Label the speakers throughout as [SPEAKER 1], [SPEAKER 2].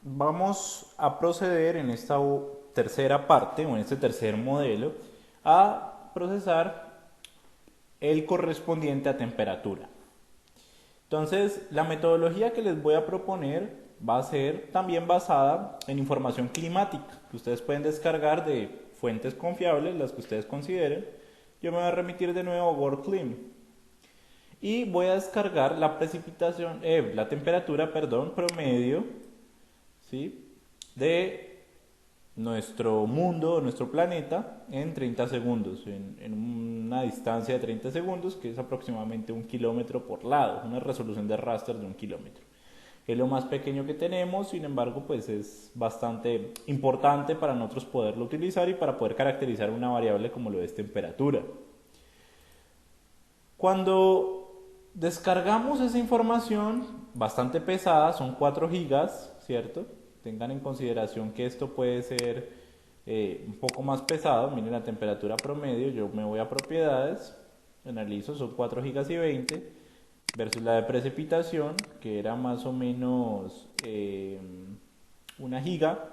[SPEAKER 1] vamos a proceder en esta tercera parte o en este tercer modelo a procesar el correspondiente a temperatura. Entonces, la metodología que les voy a proponer va a ser también basada en información climática que ustedes pueden descargar de fuentes confiables, las que ustedes consideren. Yo me voy a remitir de nuevo a WorldClim y voy a descargar la precipitación, la temperatura, perdón, promedio, ¿sí?, de nuestro mundo, nuestro planeta, en 30 segundos, en una distancia de 30 segundos, que es aproximadamente 1 kilómetro por lado, una resolución de raster de 1 kilómetro. Es lo más pequeño que tenemos, sin embargo, pues es bastante importante para nosotros poderlo utilizar y para poder caracterizar una variable como lo es temperatura. Cuando descargamos esa información bastante pesada, son 4 gigas, ¿cierto? Tengan en consideración que esto puede ser un poco más pesado. Miren la temperatura promedio, yo me voy a propiedades, analizo, son 4 gigas y 20 versus la de precipitación, que era más o menos 1 giga.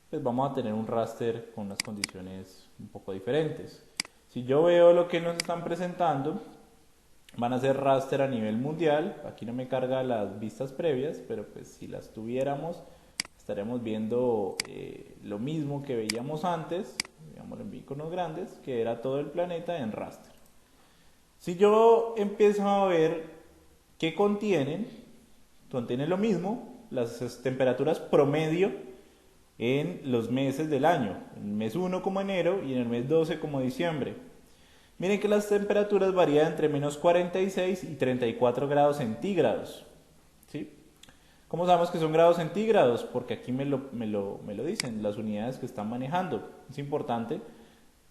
[SPEAKER 1] Pues vamos a tener un raster con unas condiciones un poco diferentes. Si yo veo lo que nos están presentando, van a ser raster a nivel mundial. Aquí no me carga las vistas previas, pero pues si las tuviéramos, estaremos viendo lo mismo que veíamos antes, digamos en iconos grandes, que era todo el planeta en raster. Si yo empiezo a ver qué contienen lo mismo, las temperaturas promedio en los meses del año, en el mes 1 como enero y en el mes 12 como diciembre. Miren que las temperaturas varían entre menos 46 y 34 grados centígrados. ¿Sí? ¿Cómo sabemos que son grados centígrados? Porque aquí me lo dicen, las unidades que están manejando. Es importante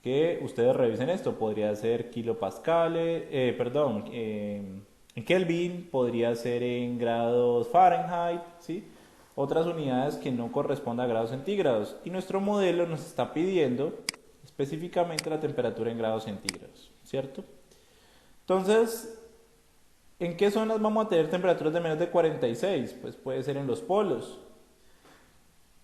[SPEAKER 1] que ustedes revisen esto. Podría ser kilopascales, en Kelvin, podría ser en grados Fahrenheit, ¿sí? Otras unidades que no correspondan a grados centígrados. Y nuestro modelo nos está pidiendo específicamente la temperatura en grados centígrados, ¿cierto? Entonces, ¿en qué zonas vamos a tener temperaturas de menos de 46? Pues puede ser en los polos,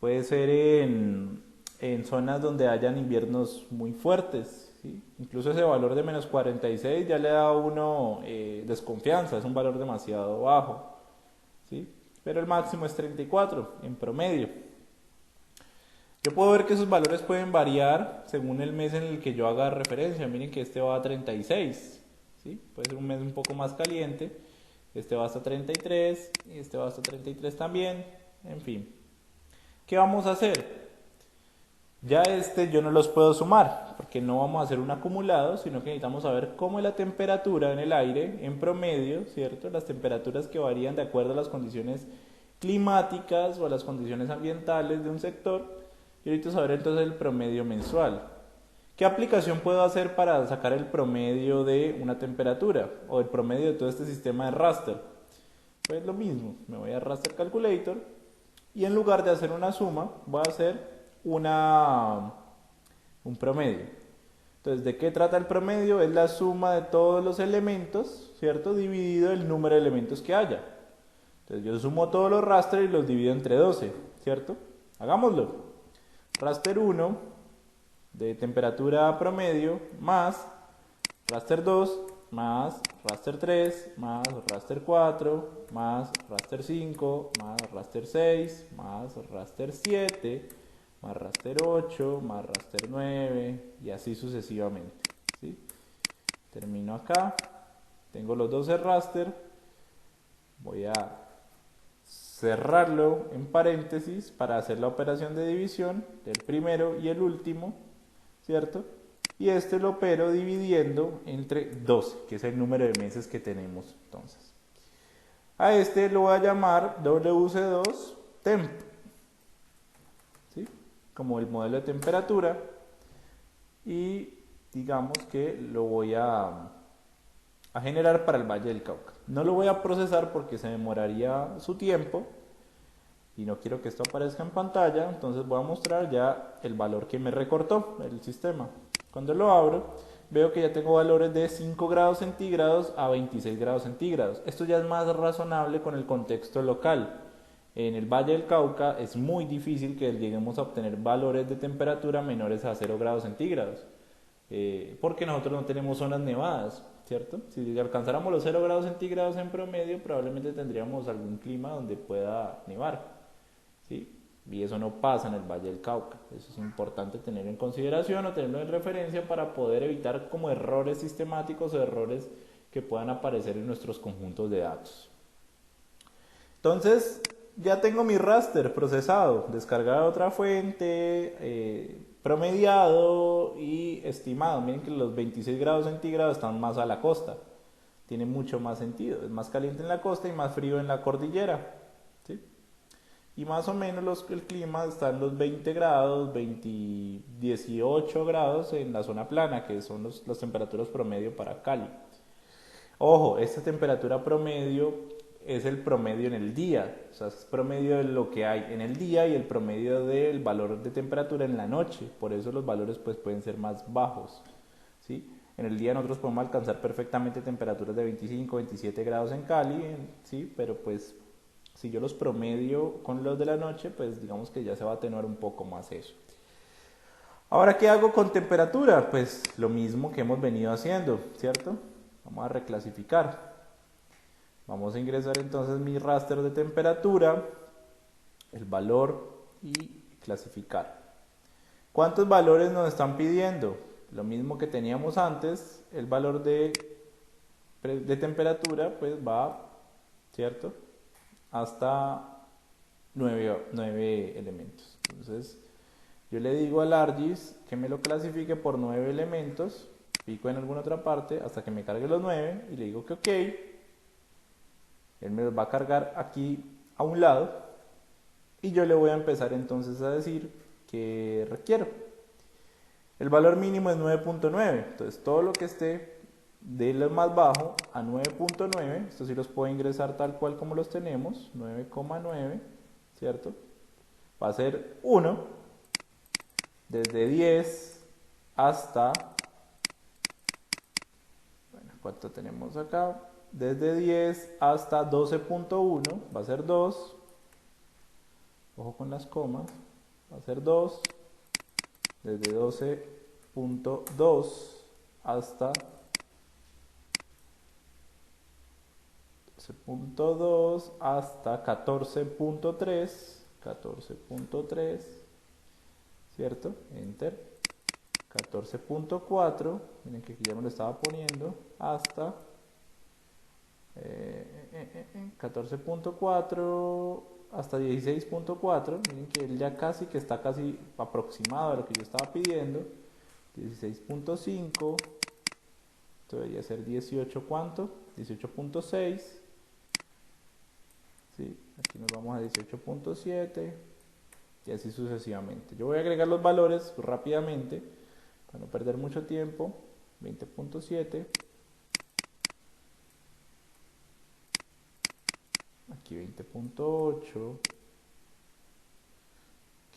[SPEAKER 1] puede ser en zonas donde hayan inviernos muy fuertes, ¿sí? Incluso ese valor de menos 46 ya le da a uno desconfianza, es un valor demasiado bajo, ¿sí? Pero el máximo es 34 en promedio. Yo puedo ver que esos valores pueden variar según el mes en el que yo haga referencia. Miren que este va a 36, ¿sí? Puede ser un mes un poco más caliente. Este va hasta 33 y este va hasta 33 también. En fin. ¿Qué vamos a hacer? Ya yo no los puedo sumar porque no vamos a hacer un acumulado, sino que necesitamos saber cómo es la temperatura en el aire en promedio, ¿cierto? Las temperaturas que varían de acuerdo a las condiciones climáticas o a las condiciones ambientales de un sector. Y ahorita saber entonces el promedio mensual. ¿Qué aplicación puedo hacer para sacar el promedio de una temperatura o el promedio de todo este sistema de raster? Pues lo mismo, me voy a Raster Calculator y en lugar de hacer una suma, voy a hacer un promedio. Entonces, ¿de qué trata el promedio? Es la suma de todos los elementos, ¿cierto? Dividido el número de elementos que haya. Entonces, yo sumo todos los raster y los divido entre 12, ¿cierto? Hagámoslo. Raster 1 de temperatura promedio más raster 2 más raster 3 más raster 4 más raster 5 más raster 6 más raster 7 más raster 8 más raster 9 y así sucesivamente, ¿sí? Termino acá, tengo los 12 raster, voy a cerrarlo en paréntesis para hacer la operación de división del primero y el último, ¿cierto? Y este lo opero dividiendo entre 12, que es el número de meses que tenemos. Entonces, a este lo voy a llamar WC2 temp, ¿sí? Como el modelo de temperatura, y digamos que lo voy a generar para el Valle del Cauca. No lo voy a procesar porque se demoraría su tiempo y no quiero que esto aparezca en pantalla, entonces voy a mostrar ya el valor que me recortó el sistema. Cuando lo abro, veo que ya tengo valores de 5 grados centígrados a 26 grados centígrados. Esto ya es más razonable con el contexto local. En el Valle del Cauca es muy difícil que lleguemos a obtener valores de temperatura menores a 0 grados centígrados, porque nosotros no tenemos zonas nevadas, ¿cierto? Si alcanzáramos los 0 grados centígrados en promedio, probablemente tendríamos algún clima donde pueda nevar, ¿sí? Y eso no pasa en el Valle del Cauca. Eso es importante tener en consideración o tenerlo en referencia para poder evitar como errores sistemáticos o errores que puedan aparecer en nuestros conjuntos de datos. Entonces, ya tengo mi raster procesado, descargado de otra fuente, promediado y estimado. Miren que los 26 grados centígrados están más a la costa. Tiene mucho más sentido. Es más caliente en la costa y más frío en la cordillera. ¿Sí? Y más o menos el clima está en los 20 grados, 18 grados en la zona plana, que son las temperaturas promedio para Cali. Ojo, esta temperatura promedio es el promedio en el día, o sea, es promedio de lo que hay en el día y el promedio del valor de temperatura en la noche, por eso los valores pues pueden ser más bajos, ¿sí? En el día nosotros podemos alcanzar perfectamente temperaturas de 25, 27 grados en Cali, ¿sí? Pero pues si yo los promedio con los de la noche, pues digamos que ya se va a atenuar un poco más eso. Ahora, ¿qué hago con temperatura? Pues lo mismo que hemos venido haciendo, ¿cierto? Vamos a reclasificar. Vamos a ingresar entonces mi raster de temperatura, el valor y clasificar. ¿Cuántos valores nos están pidiendo? Lo mismo que teníamos antes, el valor de temperatura pues va, ¿cierto? Hasta 9 elementos. Entonces yo le digo al ArcGIS que me lo clasifique por 9 elementos, pico en alguna otra parte hasta que me cargue los 9 y le digo que ok. Él me los va a cargar aquí a un lado y yo le voy a empezar entonces a decir que requiero. El valor mínimo es 9.9, entonces todo lo que esté de lo más bajo a 9.9, estos sí los puedo ingresar tal cual como los tenemos, 9,9, ¿cierto? Va a ser 1, desde 10 hasta, bueno, ¿cuánto tenemos acá? Desde 10 hasta 12.1 va a ser 2, ojo con las comas, va a ser 2, desde 12.2 hasta 12.2 hasta 14.3, ¿cierto? Enter. 14.4, miren que aquí ya me lo estaba poniendo, hasta 14.4 hasta 16.4, miren que él ya casi que está casi aproximado a lo que yo estaba pidiendo. 16.5, esto debería ser 18, ¿cuánto? 18.6, ¿sí? Aquí nos vamos a 18.7 y así sucesivamente. Yo voy a agregar los valores rápidamente para no perder mucho tiempo. 20.7, aquí 20.8,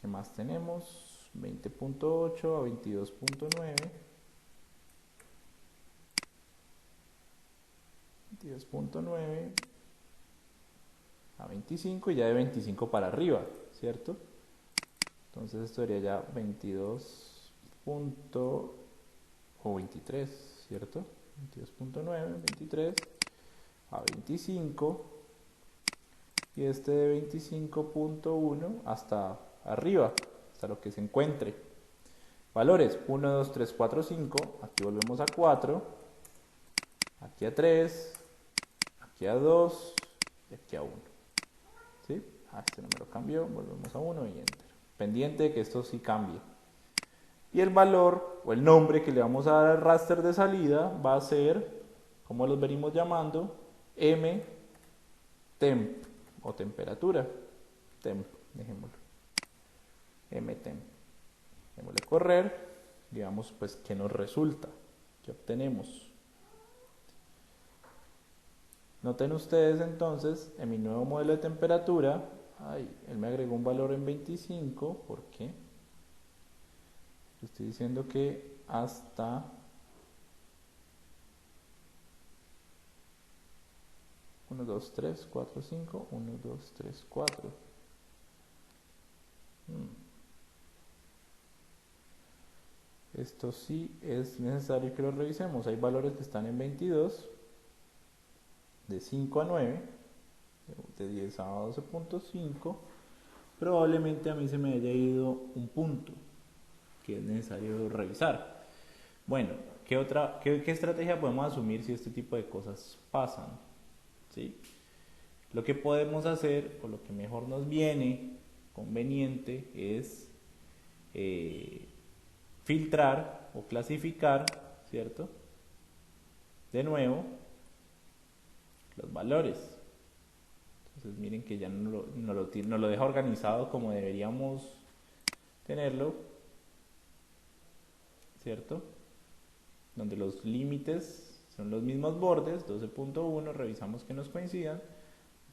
[SPEAKER 1] ¿qué más tenemos? 20.8 a 22.9, 22.9 a 25 y ya de 25 para arriba, ¿cierto? Entonces esto sería ya 22 o 23, ¿cierto? 22.9, 23 a 25 y este de 25.1 hasta arriba, hasta lo que se encuentre. Valores 1, 2, 3, 4, 5, aquí volvemos a 4, aquí a 3, aquí a 2 y aquí a 1. ¿Sí? Este no me lo cambió, volvemos a 1 y enter. Pendiente de que esto sí cambie. Y el valor o el nombre que le vamos a dar al raster de salida va a ser, como los venimos llamando, M temp o temperatura. Temp, dejémoslo. M temp. Démosle correr y veamos pues qué nos resulta, qué obtenemos. Noten ustedes entonces en mi nuevo modelo de temperatura, él me agregó un valor en 25, ¿por qué? Estoy diciendo que hasta 1, 2, 3, 4, 5, 1, 2, 3, 4. esto sí es necesario que lo revisemos. Hay valores que están en 22, de 5 a 9, de 10 a 12.5. Probablemente a mí se me haya ido un punto que es necesario revisar. Bueno, ¿qué estrategia podemos asumir si este tipo de cosas pasan? ¿Sí? Lo que podemos hacer, o lo que mejor nos viene conveniente, es filtrar o clasificar, ¿cierto? De nuevo, los valores. Entonces miren que ya no lo deja organizado como deberíamos tenerlo, ¿cierto? Donde los límites son los mismos bordes, 12.1, revisamos que nos coincidan,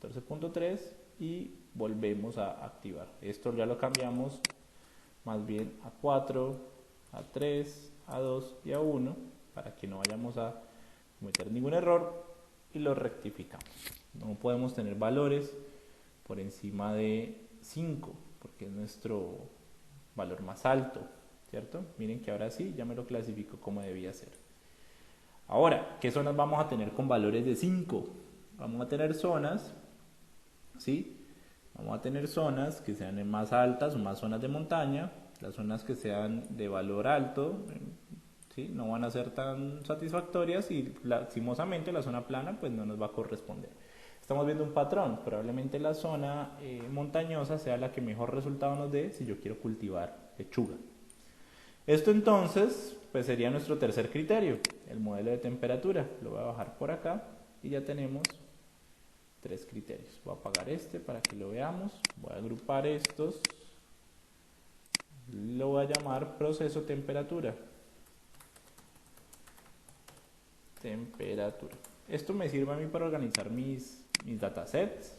[SPEAKER 1] 14.3 y volvemos a activar. Esto ya lo cambiamos más bien a 4, a 3, a 2 y a 1 para que no vayamos a cometer ningún error y lo rectificamos. No podemos tener valores por encima de 5 porque es nuestro valor más alto, ¿cierto? Miren que ahora sí ya me lo clasifico como debía ser. Ahora, ¿qué zonas vamos a tener con valores de 5? Vamos a tener zonas, ¿sí? Vamos a tener zonas que sean más altas o más zonas de montaña. Las zonas que sean de valor alto, ¿sí? No van a ser tan satisfactorias y lastimosamente la zona plana pues no nos va a corresponder. Estamos viendo un patrón, probablemente la zona montañosa sea la que mejor resultado nos dé si yo quiero cultivar lechuga. Esto entonces pues sería nuestro tercer criterio, el modelo de temperatura. Lo voy a bajar por acá y ya tenemos 3 criterios. Voy a apagar este para que lo veamos. Voy a agrupar estos. Lo voy a llamar proceso temperatura. Temperatura. Esto me sirve a mí para organizar mis datasets.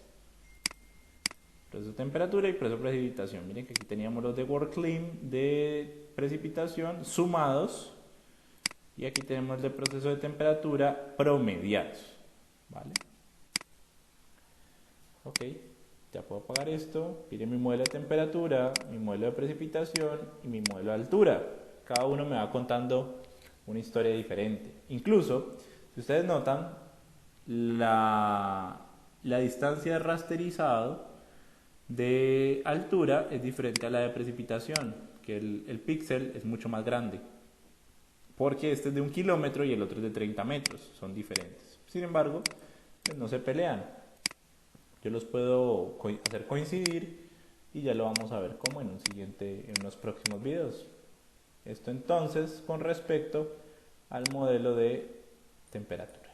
[SPEAKER 1] Proceso temperatura y proceso precipitación. Miren que aquí teníamos los de WorldClim de precipitación sumados. Y aquí tenemos el de proceso de temperatura promediados. ¿Vale? Ok. Ya puedo apagar esto. Miren mi modelo de temperatura, mi modelo de precipitación y mi modelo de altura. Cada uno me va contando una historia diferente. Incluso, si ustedes notan, la distancia de rasterizado de altura es diferente a la de precipitación, que el píxel es mucho más grande. Porque este es de 1 kilómetro y el otro es de 30 metros. Son diferentes. Sin embargo, pues no se pelean. Yo los puedo hacer coincidir y ya lo vamos a ver como en unos próximos videos. Esto entonces con respecto al modelo de temperatura.